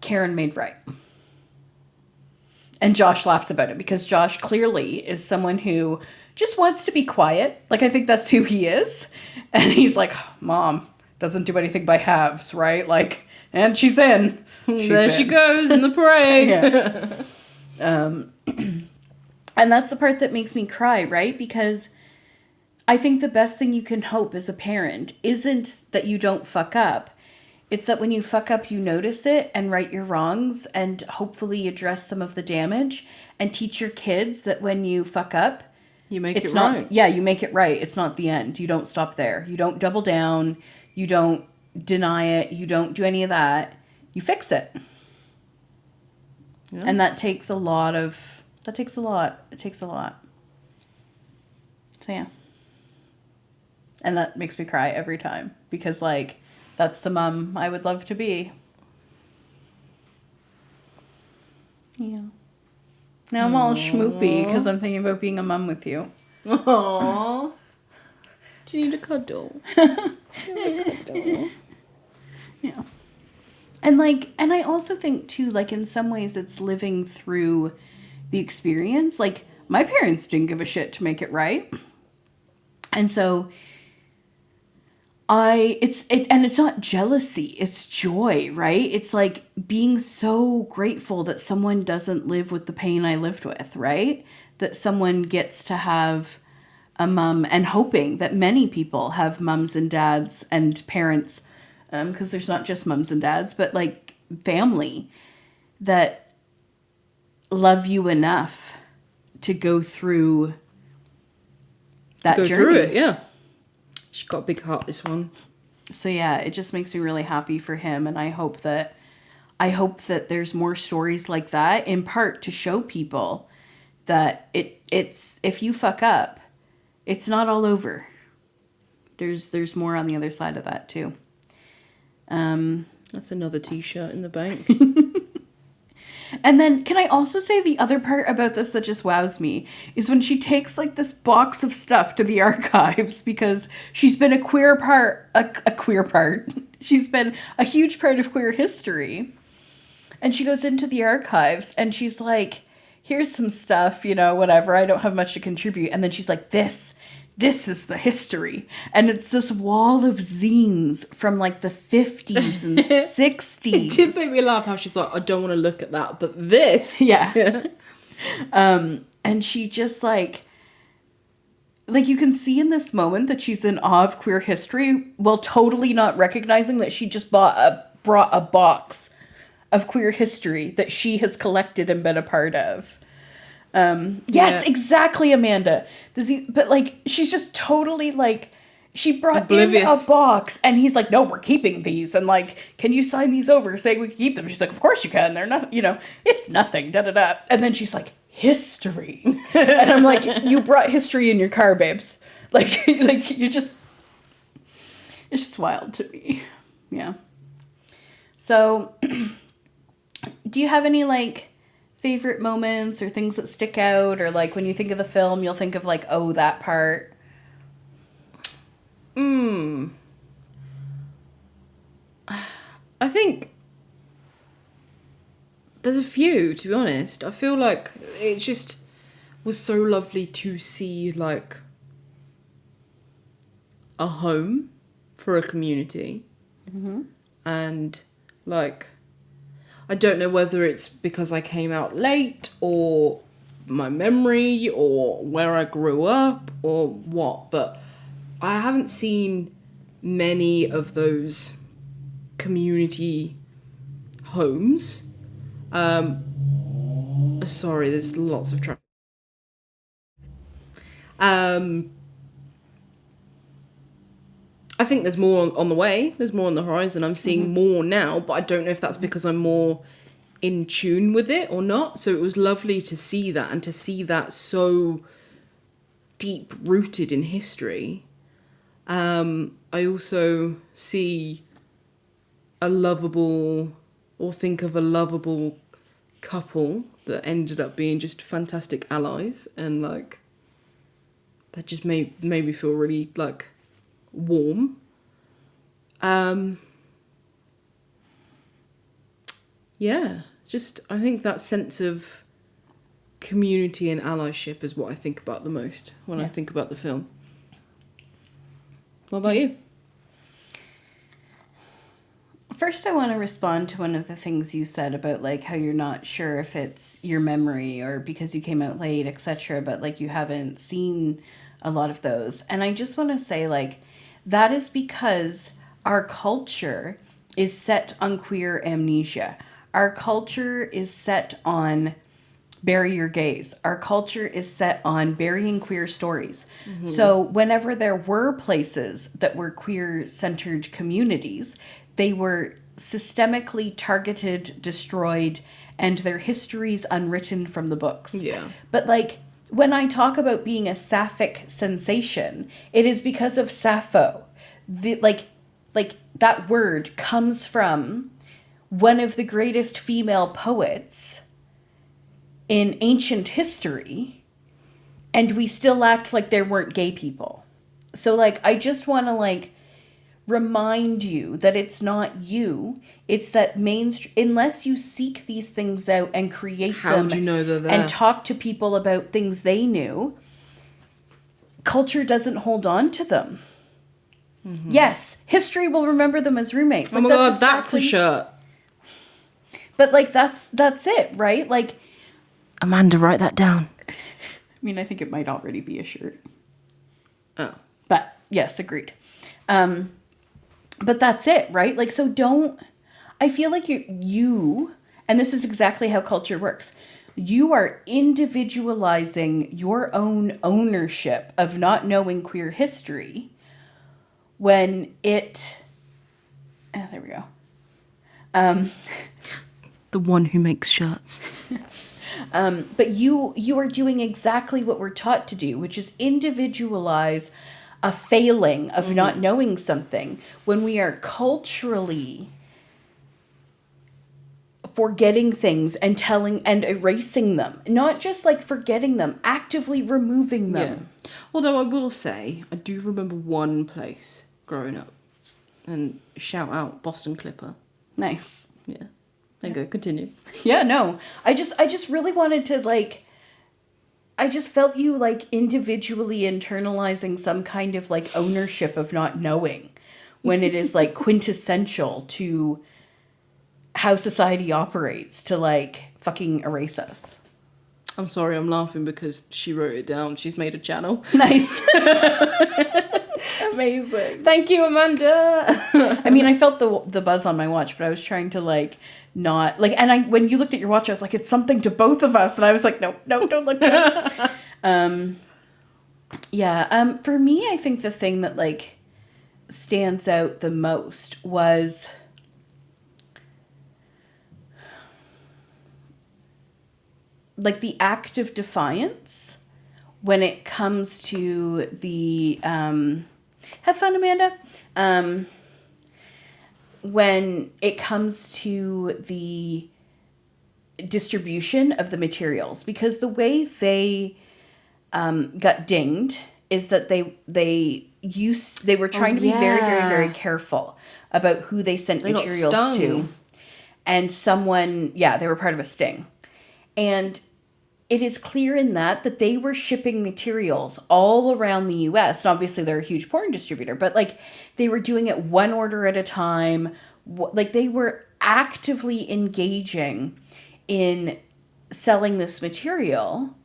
Karen made right. And Josh laughs about it because Josh clearly is someone who just wants to be quiet. Like, I think that's who he is. And he's like, Mom doesn't do anything by halves, right? Like, and she's in. She goes in the parade. And that's the part that makes me cry, right? Because I think the best thing you can hope as a parent isn't that you don't fuck up. It's that when you fuck up, you notice it and right your wrongs and hopefully address some of the damage and teach your kids that when you fuck up, you make it not, right. Yeah, you make it right. It's not the end. You don't stop there. You don't double down. You don't deny it. You don't do any of that. You fix it. Yeah. And that takes a lot. It takes a lot. So yeah. And that makes me cry every time because like, that's the mom I would love to be. Yeah. Now I'm all schmoopy because I'm thinking about being a mom with you. Aww. Do you need a cuddle? Yeah. And I also think too, like in some ways it's living through the experience. Like my parents didn't give a shit to make it right. And so it's not jealousy, it's joy, right? It's like being so grateful that someone doesn't live with the pain I lived with, right? That someone gets to have a mom, and hoping that many people have mums and dads and parents, because there's not just mums and dads, but like family that love you enough to go through that journey. Through it, yeah. She's got a big heart, this one. So yeah, it just makes me really happy for him, and I hope that I hope that there's more stories like that, in part to show people that it's if you fuck up, it's not all over. There's more on the other side of that too. That's another t-shirt in the bank. And then can I also say the other part about this that just wows me is when she takes like this box of stuff to the archives because she's been a queer part. She's been a huge part of queer history. And she goes into the archives and she's like, here's some stuff, whatever. I don't have much to contribute. And then she's like, this is the history. And it's this wall of zines from like the 50s and 60s. It did make me laugh how she's like, I don't want to look at that, but this. Yeah. And she just like you can see in this moment that she's in awe of queer history while totally not recognizing that she just brought a box of queer history that she has collected and been a part of. Yes, exactly, Amanda. But like, she's just totally like, she brought oblivious. in a box and he's like, no, we're keeping these. And like, can you sign these over saying we can keep them? She's like, of course you can. They're not, it's nothing, da-da-da. And then she's like, history. And I'm like, you brought history in your car, babes. Like you just, it's just wild to me. Yeah. So, do you have any like favorite moments or things that stick out, or like when you think of the film you'll think of like, oh, that part? I think there's a few, to be honest. I feel like it just was so lovely to see like a home for a community. And like, I don't know whether it's because I came out late or my memory or where I grew up or what, but I haven't seen many of those community homes. Sorry, there's lots of traffic. I think there's more on the way. There's more on the horizon. I'm seeing more now, but I don't know if that's because I'm more in tune with it or not. So it was lovely to see that, and to see that so deep rooted in history. I also see a lovable, or think of a lovable couple that ended up being just fantastic allies, and like that just made me feel really like warm. Yeah, just I think that sense of community and allyship is what I think about the most when I think about the film. What about you? First, I want to respond to one of the things you said about like how you're not sure if it's your memory or because you came out late, etc., but like you haven't seen a lot of those. And I just want to say like that is because our culture is set on queer amnesia. Our culture is set on bury your gays. Our culture is set on burying queer stories. So whenever there were places that were queer-centered communities, they were systemically targeted, destroyed, and their histories unwritten from the books. Yeah. But like, when I talk about being a sapphic sensation, it is because of Sappho. Like that word comes from one of the greatest female poets in ancient history, and we still act like there weren't gay people. So like, I just want to like remind you that it's not you. It's that unless you seek these things out and create How them, do you know they're there? and talk to people about things they knew, culture doesn't hold on to them. Yes, history will remember them as roommates. Oh my god, that's a shirt. But like that's it, right? Like, Amanda, write that down. I mean, I think it might already be a shirt. Oh. But yes, agreed. But that's it, right? Like, so I feel like you, and this is exactly how culture works. You are individualizing your own ownership of not knowing queer history when there we go. The one who makes shirts. But you are doing exactly what we're taught to do, which is individualize a failing of not knowing something when we are culturally forgetting things and telling and erasing them. Not just like forgetting them, actively removing them. Yeah. Although I will say, I do remember one place growing up. And shout out Boston Clipper. Nice. Yeah. There you go, continue. Yeah, no. I just really wanted to like, I just felt you like individually internalizing some kind of like ownership of not knowing when it is like quintessential to how society operates to like fucking erase us. I'm sorry, I'm laughing because she wrote it down. She's made a channel. Nice. Amazing. Thank you, Amanda. I mean, I felt the buzz on my watch, but I was trying to like not like, and when you looked at your watch, I was like, it's something to both of us, and I was like, no, don't look down. For me, I think the thing that like stands out the most was like the act of defiance when it comes to the have fun, Amanda. When it comes to the distribution of the materials, because the way they got dinged is that they were trying to be very, very, very careful about who they sent materials to, and they were part of a sting, and it is clear in that they were shipping materials all around the US. And obviously they're a huge porn distributor, but like they were doing it one order at a time. Like they were actively engaging in selling this material,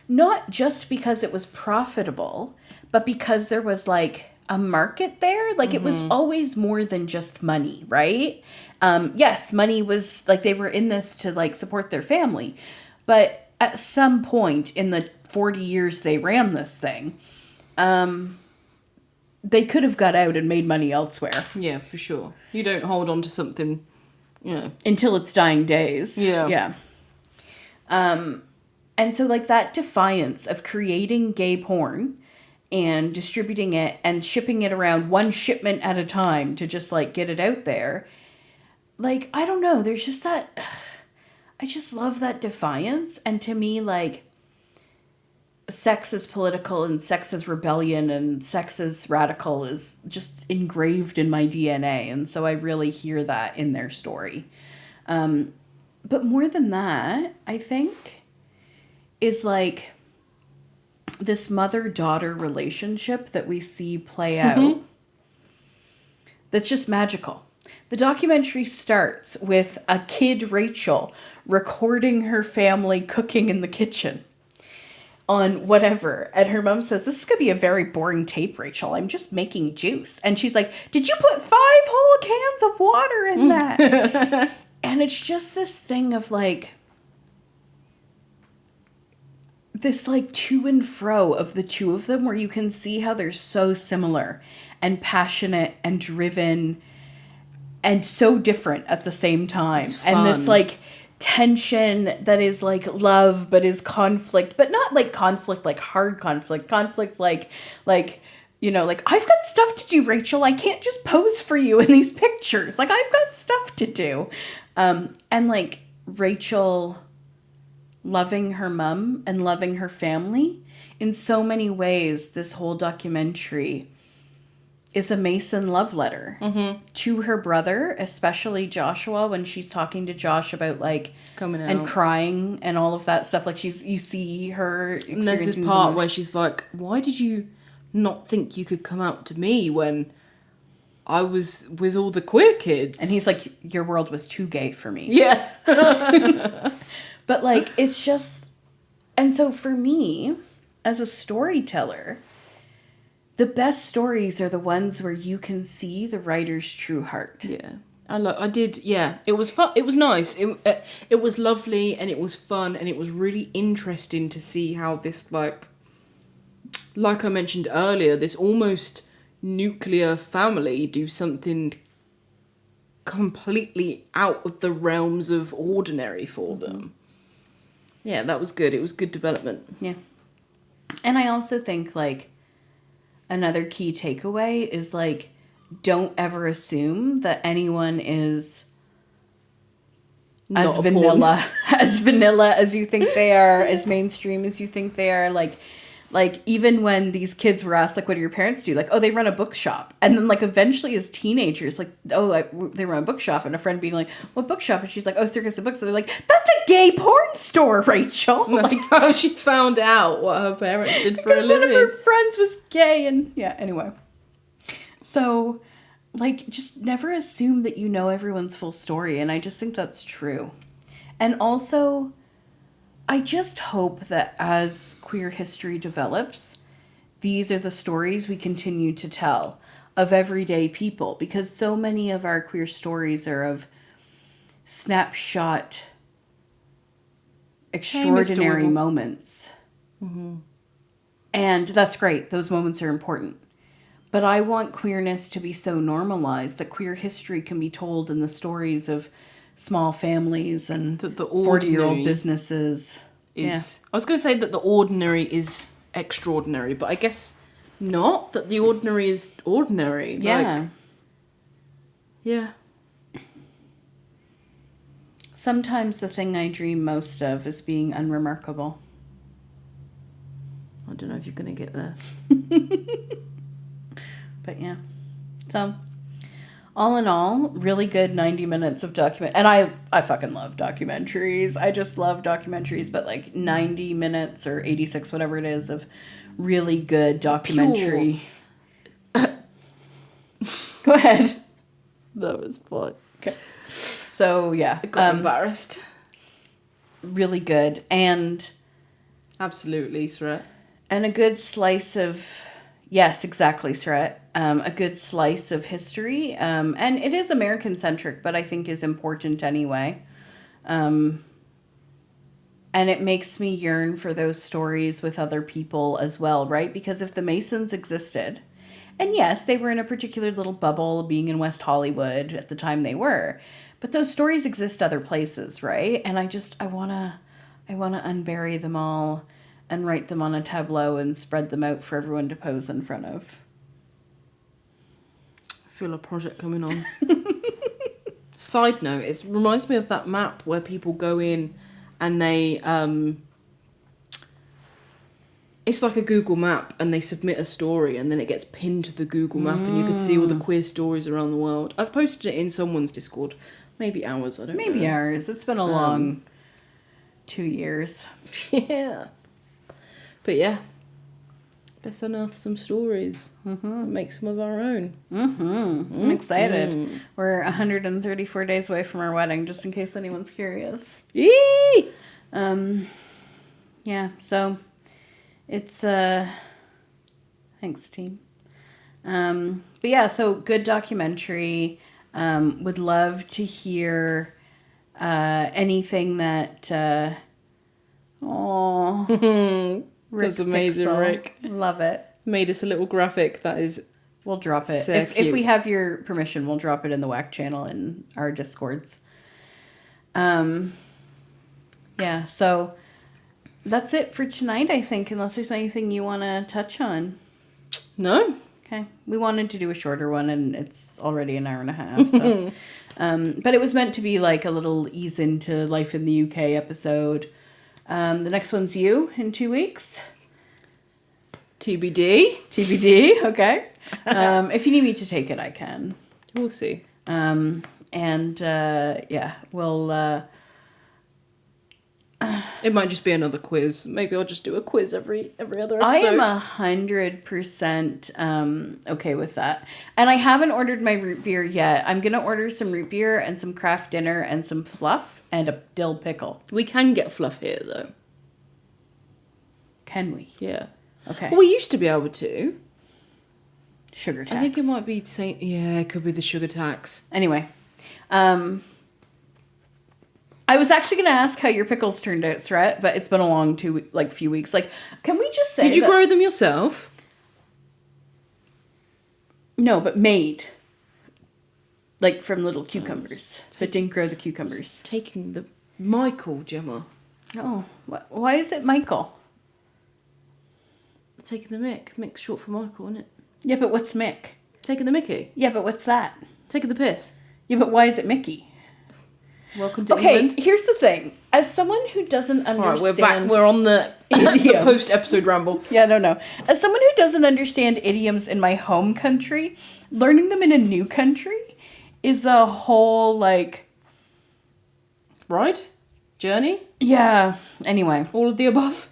not just because it was profitable, but because there was like a market there. Like it was always more than just money, right? Yes, money was like they were in this to like support their family, but at some point in the 40 years they ran this thing, they could have got out and made money elsewhere. Yeah, for sure. You don't hold on to something, until its dying days. Yeah. And so like that defiance of creating gay porn and distributing it and shipping it around one shipment at a time to just like get it out there. Like, I don't know. There's just that... I just love that defiance. And to me, like, sex is political and sex is rebellion and sex is radical is just engraved in my DNA. And so I really hear that in their story. But more than that, I think, is like this mother-daughter relationship that we see play out. That's just magical. The documentary starts with a kid, Rachel, recording her family cooking in the kitchen on whatever. And her mom says, this is going to be a very boring tape, Rachel. I'm just making juice. And she's like, did you put 5 whole cans of water in that? And it's just this thing of like, this like to and fro of the two of them where you can see how they're so similar and passionate and driven and so different at the same time. And this like tension that is like love but is conflict, but not like conflict like hard conflict like you know, like I've got stuff to do, Rachel. I can't just pose for you in these pictures. Like I've got stuff to do. And like Rachel loving her mom and loving her family in so many ways. This whole documentary is a Mason love letter to her brother, especially Joshua, when she's talking to Josh about like coming out and crying and all of that stuff. Like you see her experiencing. And there's this part where she's like, why did you not think you could come out to me when I was with all the queer kids? And he's like, your world was too gay for me. Yeah. But like, it's just, and so for me, as a storyteller, the best stories are the ones where you can see the writer's true heart. Yeah. I did, yeah. It was fun. It was nice. It was lovely and it was fun and it was really interesting to see how this, like I mentioned earlier, this almost nuclear family do something completely out of the realms of ordinary for them. Yeah, that was good. It was good development. Yeah. And I also think, like, another key takeaway is, like, don't ever assume that anyone is Not as a porn. vanilla as you think they are, as mainstream as you think they are. Like even when these kids were asked, like, what do your parents do? Like, oh, they run a bookshop. And then, like, eventually as teenagers, like, they run a bookshop, and a friend being like, what bookshop? And she's like, oh, Circus of Books. And they're like, that's a gay porn store, Rachel. That's Like, how she found out what her parents did for a because one of living. her friends was gay, and yeah, anyway. So, like, just never assume that you know everyone's full story, and I just think that's true. And also, I just hope that as queer history develops, these are the stories we continue to tell of everyday people, because so many of our queer stories are of snapshot, extraordinary moments. And that's great. Those moments are important. But I want queerness to be so normalized that queer history can be told in the stories of small families and That the 40-year-old ordinary businesses. I was going to say that the ordinary is extraordinary, but I guess not. That the ordinary is ordinary. Yeah. Like, yeah. Sometimes the thing I dream most of is being unremarkable. I don't know if you're going to get there. But yeah. So, all in all, really good 90 minutes of document. And I fucking love documentaries. I just love documentaries, but like 90 minutes or 86, whatever it is, of really good documentary. Go ahead. That was fun. Okay. So, yeah. I got embarrassed. Really good. And Absolutely, Sret. a good slice of... Yes, exactly, Sret. A good slice of history. And it is American-centric, but I think is important anyway. And it makes me yearn for those stories with other people as well, right? Because if the Masons existed, and yes, they were in a particular little bubble being in West Hollywood at the time they were, but those stories exist other places, right? And I want to unbury them all and write them on a tableau and spread them out for everyone to pose in front of. I feel a project coming on. Side note, it reminds me of that map where people go in and they... it's like a Google map and they submit a story and then it gets pinned to the Google map and you can see all the queer stories around the world. I've posted it in someone's Discord. Maybe ours, I don't know. Maybe ours. It's been a long 2 years. Yeah. But yeah, let's unearth some stories and make some of our own. I'm excited. We're 134 days away from our wedding, just in case anyone's curious. Yee! Yeah, so it's, thanks, team. But yeah, so good documentary. Would love to hear anything that, That's amazing, Pixel. Rick. Love it. Made us a little graphic that is... We'll drop it. So If cute. we have your permission, we'll drop it in the WHAQ channel in our Discords. Yeah, so that's it for tonight, I think, unless there's anything you want to touch on. No. Okay. We wanted to do a shorter one, and it's already an hour and a half, so... but it was meant to be like a little ease into life in the UK episode. The next one's you in 2 weeks. TBD. TBD, okay. If you need me to take it, I can. We'll see. Yeah, we'll... It might just be another quiz. Maybe I'll just do a quiz every other episode. I am 100% okay with that. And I haven't ordered my root beer yet. I'm going to order some root beer and some craft dinner and some fluff and a dill pickle. We can get fluff here, though. Can we? Yeah. Okay. Well, we used to be able to. Sugar tax. I think it might be saying... Yeah, it could be the sugar tax. Anyway. I was actually going to ask how your pickles turned out, Sret, but it's been a long few weeks. Like, can we just say Did you grow them yourself? No, but made. like from little cucumbers, but didn't grow the cucumbers. Taking the Michael, Gemma. Oh, why is it Michael? Taking the Mick. Mick's short for Michael, isn't it? Yeah, but what's Mick? Taking the Mickey. Yeah, but what's that? Taking the piss. Yeah, but why is it Mickey? Welcome to England. Here's the thing. As someone who doesn't understand... All right, we're back. We're on the post-episode ramble. Yeah, no. As someone who doesn't understand idioms in my home country, learning them in a new country is a whole, like... Right? Journey? Yeah. Anyway. All of the above?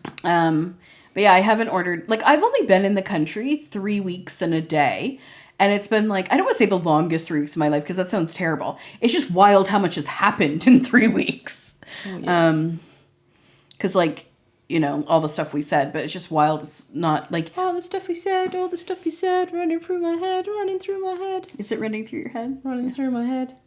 But yeah, I haven't ordered... Like, I've only been in the country 3 weeks and a day. And it's been like... I don't want to say the longest 3 weeks of my life, because that sounds terrible. It's just wild how much has happened in 3 weeks. Oh, yeah. Because, like, you know, all the stuff we said. But it's just wild. It's not, like... All the stuff we said, running through my head. Is it running through your head? Running through my head.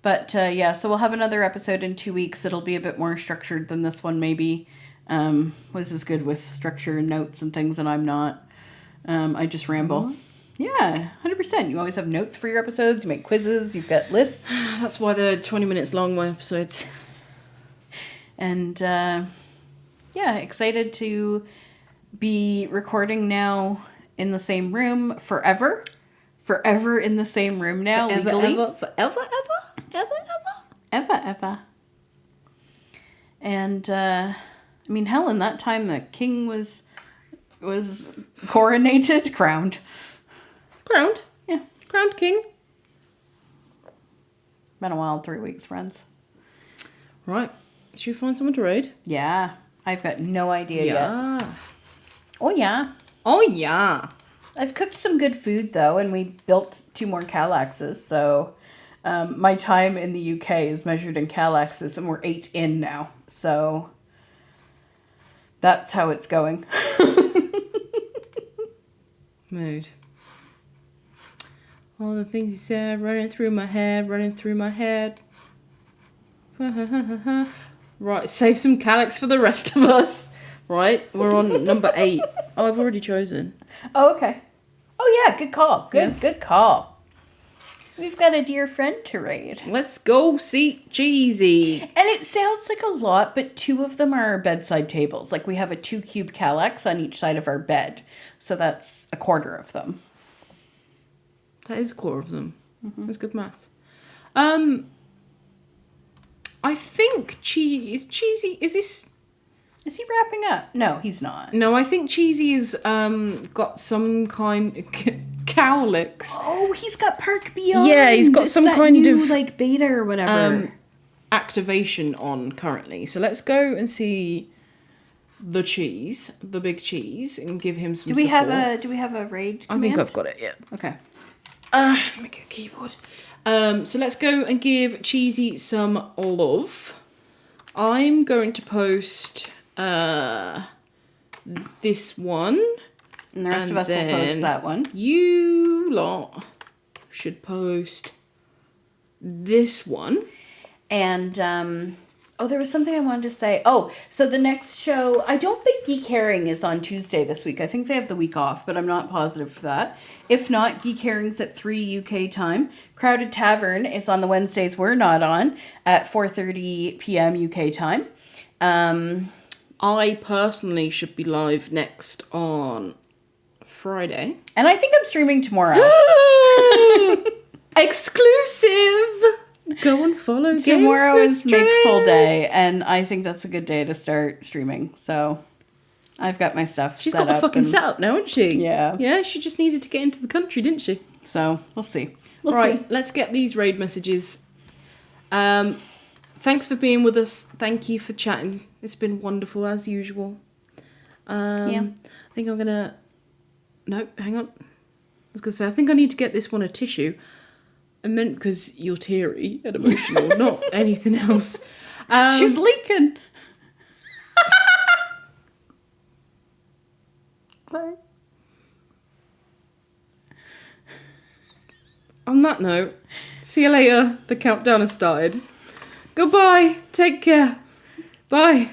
But, yeah, so we'll have another episode in 2 weeks. It'll be a bit more structured than this one, maybe. Liz is good with structure and notes and things, and I'm not. I just ramble. Yeah, 100%. You always have notes for your episodes. You make quizzes. You've got lists. That's why they're 20 minutes long, my episodes. And, yeah, excited to be recording now in the same room forever. Forever in the same room now, legally. Ever. And, I mean, hell, in that time the king was coronated, crowned. Crowned? Yeah. Crowned king. Been a wild 3 weeks, friends. Right. Should we find someone to raid? Yeah. I've got no idea yet. Oh, yeah. Oh, yeah. I've cooked some good food, though, and we built 2 more Kallaxes, so my time in the UK is measured in Kallaxes, and we're 8 in now, so that's how it's going. Mood. All the things you said running through my head. Right, save some Kallax for the rest of us. Right, we're on number 8. Oh, I've already chosen. Oh, okay. Oh, yeah, good call. Good call. We've got a dear friend to raid. Let's go see Cheesy. And it sounds like a lot, but 2 of them are our bedside tables. Like, we have a 2-cube Kallax on each side of our bed. So that's a quarter of them. That is a quarter of them. Mm-hmm. That's good maths. I think Cheesy... Is he wrapping up? No, he's not. No, I think Cheesy has got some kind... Cowlicks. Oh, he's got Park Beyond. Yeah, he's got some kind new, of... like, beta or whatever. Activation on currently. So let's go and see the big cheese, and give him some support. Do we have a raid command? I think I've got it, yeah. Okay. Let me get a keyboard. So let's go and give Cheesy some love. I'm going to post this one. And the rest of us will post that one. You lot should post this one. And, there was something I wanted to say. Oh, so the next show, I don't think Geek Herring is on Tuesday this week. I think they have the week off, but I'm not positive for that. If not, Geek Herring's at 3 UK time. Crowded Tavern is on the Wednesdays we're not on at 4:30 p.m. UK time. I personally should be live next on Friday. And I think I'm streaming tomorrow. Exclusive! Go and follow tomorrow Games is Make Full Day, and I think that's a good day to start streaming. So I've got my stuff She's set got the up fucking setup now, hasn't she? Yeah. Yeah, she just needed to get into the country, didn't she? So we'll see. Right, let's get these raid messages. Thanks for being with us. Thank you for chatting. It's been wonderful as usual. I think I'm gonna... No, hang on. I was gonna say, I think I need to get this one a tissue. I meant because you're teary and emotional, not anything else. She's leaking. Sorry. On that note, see you later. The countdown has started. Goodbye. Take care. Bye.